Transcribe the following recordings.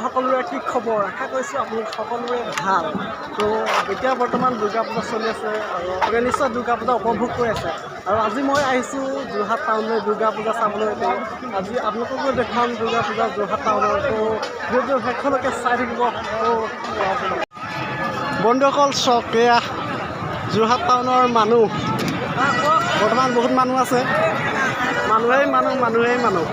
সকলোৰে কি খবৰ? আশা কৰিছোঁ আপোনালোক সকলোৰে ভাল। তো এতিয়া বৰ্তমান দুৰ্গা পূজা চলি আছে আৰু আপোনালোকে নিশ্চয় দুৰ্গা পূজা উপভোগ কৰি আছে। আৰু আজি মই আহিছোঁ যোৰহাট টাউনলৈ দুৰ্গা পূজা চাবলৈ। তো আজি আপোনালোককো দেখাম দুৰ্গা পূজা যোৰহাট টাউনৰ। তো ভিডিঅ'টো শেষলৈকে চাই থাকিব। বন্ধুসকল চাওক, এয়া যোৰহাট টাউনৰ মানুহ। বৰ্তমান বহুত মানুহ আছে, মানুহেই মানুহ।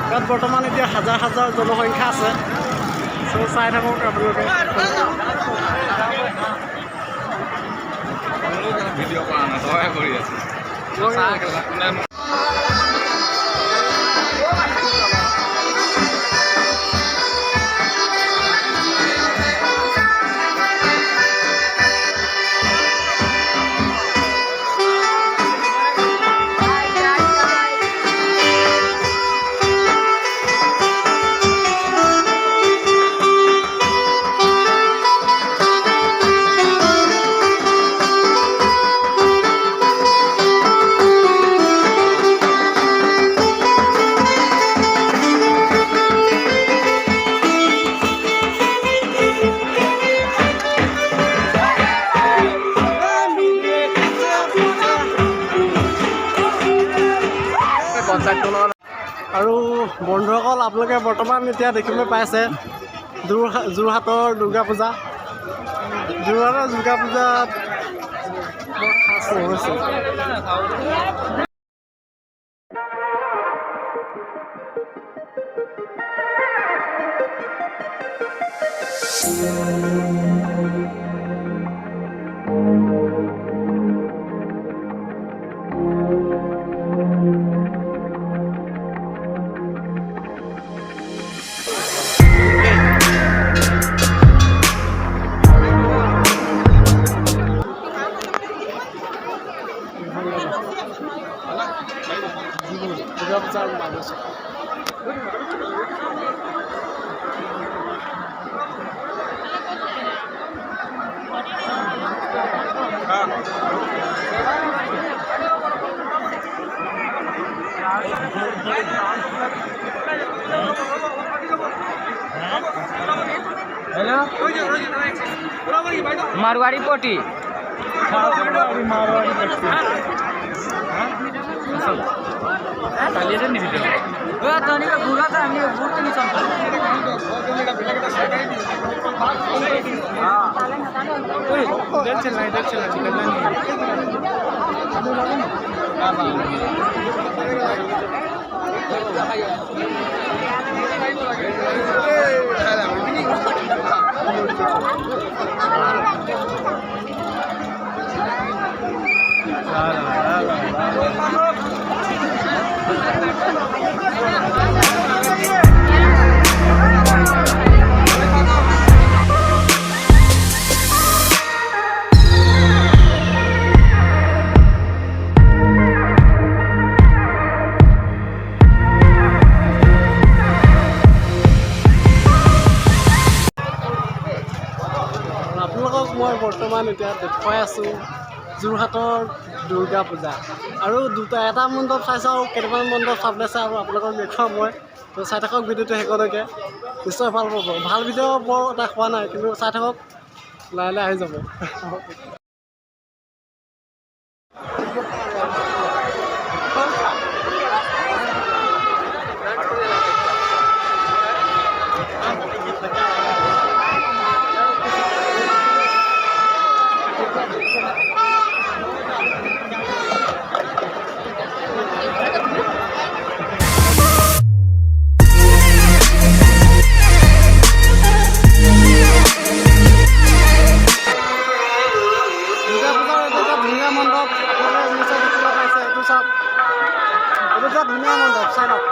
ইয়াত বৰ্তমান এতিয়া হাজাৰ হাজাৰ জনসংখ্যা আছে। চ' চাই থাকক আপোনালোকে। ভিডিঅ' কৰা নাই, তই কৰি আছে। আৰু বন্ধুসকল আপোনালোকে বৰ্তমান এতিয়া দেখিবলৈ পাইছে যোৰহাটৰ দুৰ্গা পূজা। যোৰহাটৰ দুৰ্গা পূজাত বৰ খাচ হৈছে। দুৰ্গা পূজাৰ মানুহ हेलो मारवाड़ी पोटी আপোনালোকক মই বৰ্তমান এতিয়া দেখুৱাই আছোঁ যোৰহাটৰ দুৰ্গা পূজা। আৰু এটা মণ্ডপ চাইছোঁ আৰু কেইটামান মণ্ডপ চাবলৈ চাই আৰু আপোনালোকক দেখুৱাম মই। তো চাই থাকক ভিডিঅ'টো শেষলৈকে, নিশ্চয় ভাল পাব। ভাল ভিডিঅ' বৰ এটা হোৱা নাই, কিন্তু চাই থাকক, লাহে লাহে আহি যাব। ধুনীয়া মণ্ডপ চাই লওক।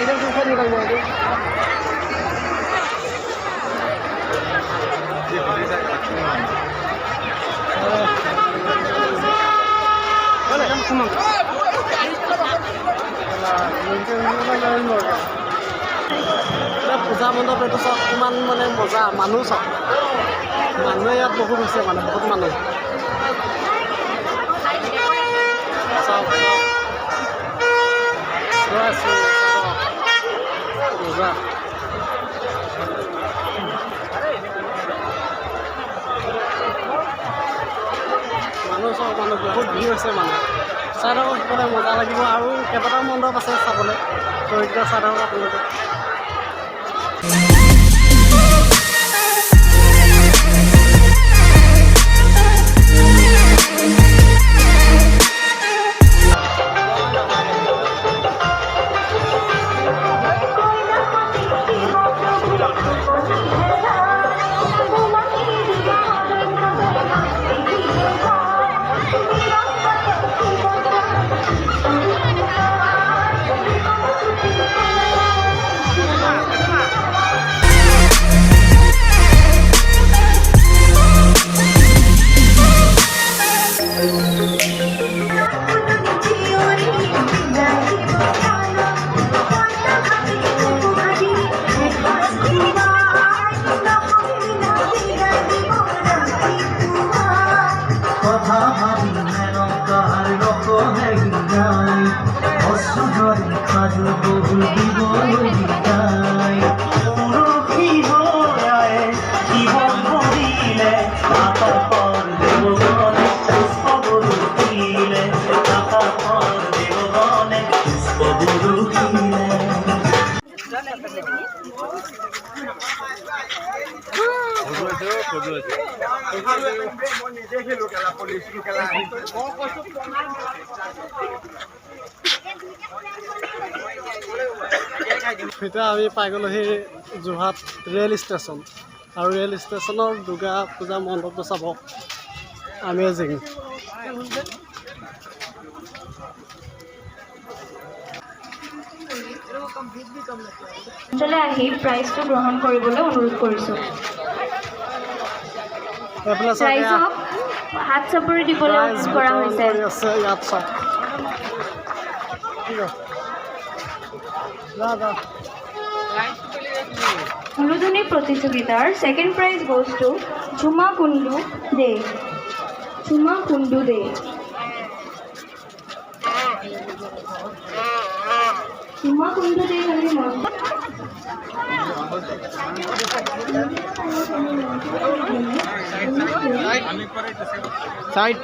इधर से ऊपर निकल जाएंगे। পূজা মণ্ডপ এইটো চাওক কিমান মানে মজা মানুহ চাওক মানুহে ইয়াত বহুত হৈছে মানে বহুত মানুহ চাওক মজা মানুহ চাওক মানুহ বহুত ভিৰ হৈছে মানে চাই থাকক সিফালে মজা লাগিব আৰু কেইবাটাও মণ্ডপ আছে চাবলৈ তো এতিয়া চাই থাকক আপোনালোকে এতিয়া আমি পাই গ'লো সেই যোৰহাট ৰেল ষ্টেচন আৰু ৰেল ষ্টেচনৰ দুৰ্গা পূজা মণ্ডপটো চাব আমেজিং অঞ্চলে আহি প্ৰাইজটো গ্ৰহণ কৰিবলৈ অনুৰোধ কৰিছোঁ ৰাইজক হাত চাপৰি দিবলৈ অনুৰোধ কৰা হৈছে ইয়াত চাওক উলুধনী প্ৰতিযোগিতাৰ second prize goes to Jhuma Kundu Dey Jhuma Kundu Dey Jhuma Kundu Dey আমি সাইড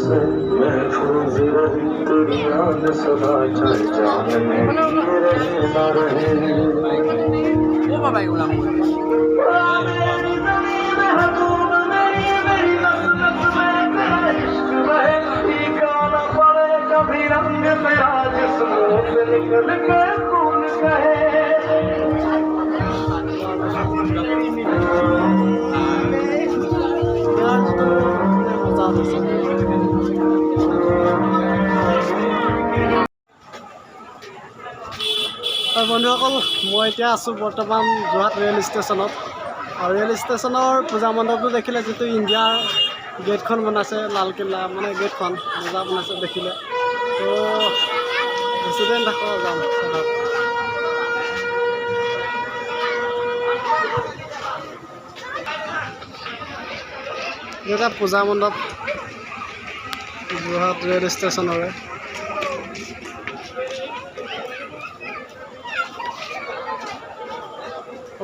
से महफूज रही तेरी याद सदा चल जान में रहे ना रहे कभी रंग मेरा जिस्मों से निकल के खून বন্ধুসকল মই এতিয়া আছোঁ বৰ্তমান যোৰহাট ৰেল ষ্টেচনত আৰু ৰেল ষ্টেচনৰ পূজা মণ্ডপটো দেখিলে যিটো ইণ্ডিয়াৰ গেটখন বনাইছে লালকিল্লা মানে গেটখন মজা বনাইছে দেখিলে তো বেছিদিন থাকোঁ যাম এটা পূজা মণ্ডপ যোৰহাট ৰেল ষ্টেচনৰে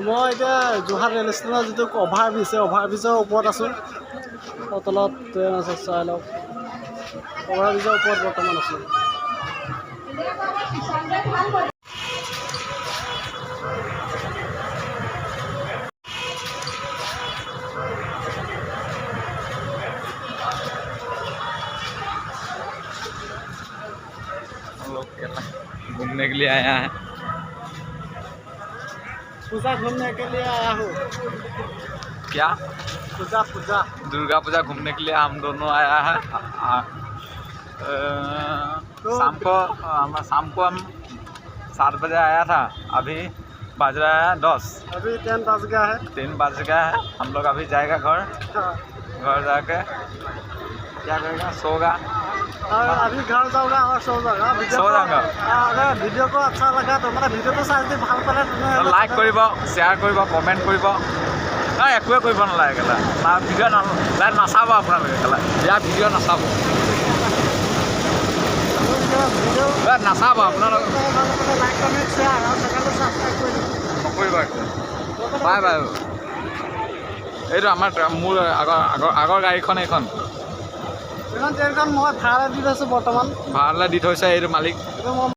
মই এতিয়া যোৰহাট ৰেল ষ্টেচনৰ যিটো অভাৰব্ৰিজ সেই অভাৰব্ৰিজৰ ওপৰত আছোঁ তলত ট্ৰেইন আছে চাই লওক অভাৰব্ৰিজৰ ওপৰত বৰ্তমান আছোঁ घूमने के लिए आया है पूजा घूमने के लिए आया हूँ क्या पूजा दुर्गा पूजा घूमने के लिए हम दोनों आया है शाम को हम 7 बजे आया था अभी बज रहा है 10 अभी 3 बज गया है हम लोग अभी जाएगा घर जाके क्या करेगा सोगा और अभी घर जाऊँगा और सो जाऊँगा अगर वीडियो को अच्छा लगा तो मतलब वीडियो को चाই ভাল পালে লাইক কৰিব শ্বেয়াৰ কৰিব কমেণ্ট কৰিব একোৱে কৰিব নালাগে কেলা না ভিডিঅ' নাচাব আপোনালোকে কেলা ইয়াৰ ভিডিঅ' নাচাব নাচাব আপোনালোকে লাইক কমেণ্ট শ্বেয়াৰ আৰু চেনেলটো ছাবস্ক্ৰাইব কৰি দিব নকৰিব বাই বাই এইটো আমাৰ মোৰ আগৰ গাড়ীখন এইখন এইখন ট্ৰেইনখন মই ভাড়ালৈ দি থৈছোঁ বৰ্তমান ভাড়ালৈ দি থৈছে এইটো মালিক এইটো মই